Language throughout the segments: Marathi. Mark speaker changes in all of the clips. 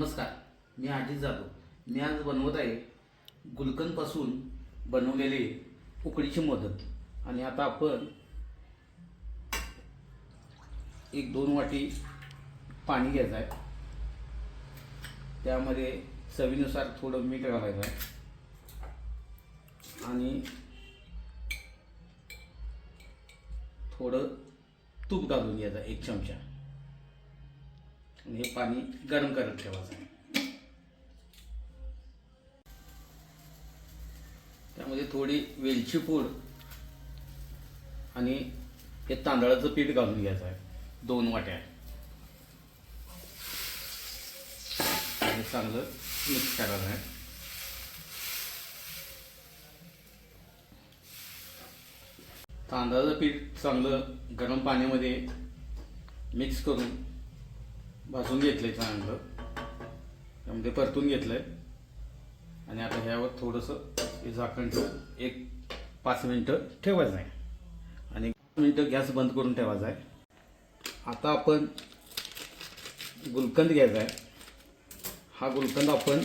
Speaker 1: नमस्कार, मी अजित जाधव. मी आज बनवत आहे गुलकंदपासून बनवलेले उकडीचे मोदक. आणि आता आपण 1-2 वाटी पाणी घ्यायचं आहे. त्यामध्ये चवीनुसार थोडं मीठ घालायचं आहे आणि थोडं तूप घालून घ्यायचं 1 चमचा. आणि हे पाणी गरम करत ठेवायचं आहे. त्यामध्ये थोडी वेलची पूड आणि हे तांदळाचं पीठ घालून घ्यायचं आहे 2 वाट्या. हे चांगलं मिक्स करायचं आहे. तांदळाचं पीठ चांगलं गरम पाण्यामध्ये मिक्स करून भाजून घेतलंय चांगलं. त्यामध्ये परतून घेतलंय आणि आता ह्यावर थोडंसं हे झाकण ठेवून 1-5 मिनटं ठेवायचं आहे आणि 5 मिनटं गॅस बंद करून ठेवायचा आहे. आता आपण गुलकंद घ्यायचा आहे. हा गुलकंद आपण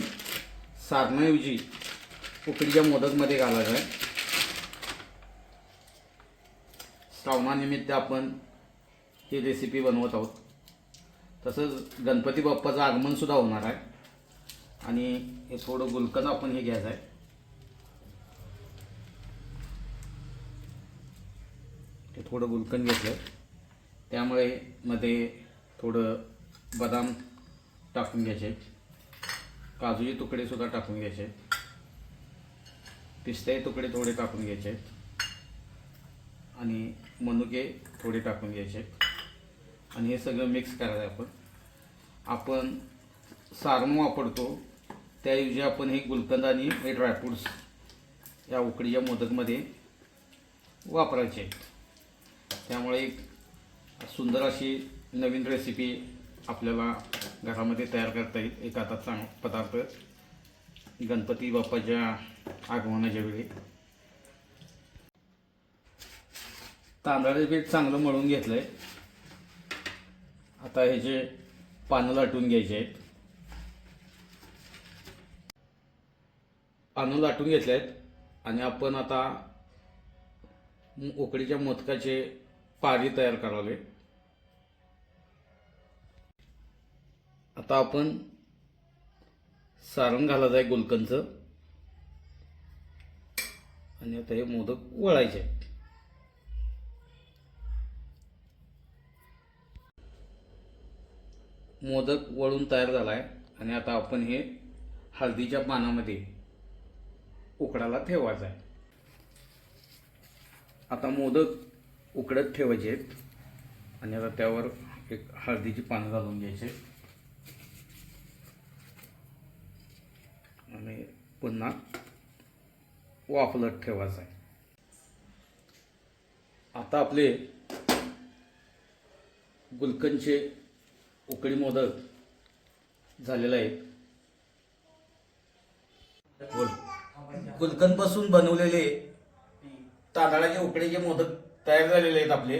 Speaker 1: सारणाऐवजी उकडीच्या मोदकमध्ये घालायचा आहे. श्रावणानिमित्त आपण ही रेसिपी बनवत आहोत. तसंच गणपती बाप्पाचं आगमन सुद्धा होणार आहे आणि हे थोडं गुलकंद आपण हे घ्यायचं आहे. ते थोडं गुलकंद घेतलं. त्यामुळे मध्ये थोडं बदाम टाकून घ्यायचे, काजूचे तुकडे सुद्धा टाकून घ्यायचे, पिस्त्याचे तुकडे थोडे टाकून घ्यायचे आणि मनुके थोडे टाकून घ्यायचे आणि हे सगळं मिक्स करायचं. आपण सारण वापरतो त्याऐवजी आपण हे गुलकंद आणि हे ड्रायफ्रूट्स या उकडीच्या मोदकमध्ये वापरायचे. त्यामुळे एक सुंदर अशी नवीन रेसिपी आपल्याला घरामध्ये तयार करता येईल. एक आता चांगला पदार्थ गणपती बाप्पाच्या आगमनाच्या वेळी. तांदळाचे पीठ चांगलं मळून घेतलंय. आता ह्याचे पानं लाटून घ्यायचे आहेत. पानं लाटून घेतले आहेत आणि आपण आता उकडीच्या मोदकाचे पारी तयार करावे. आता आपण सारण घालायचं आहे गुलकंदचं आणि आता हे मोदक वळायचे आहेत. मोदक वळून तयार झाला आहे आणि आता आपण हे हळदीच्या पानामध्ये उकडायला ठेवायचं आहे. आता मोदक उकडत ठेवायचे आहेत आणि आता त्यावर एक हळदीची पानं घालून घ्यायचे आणि पुन्हा वाफलत ठेवायचं आहे. आता आपले गुलकंदचे उकडी मोदक झालेले आहेत. गुलकंदपासून बनवलेले तांदळाचे उकडीचे मोदक तयार झालेले आहेत आपले.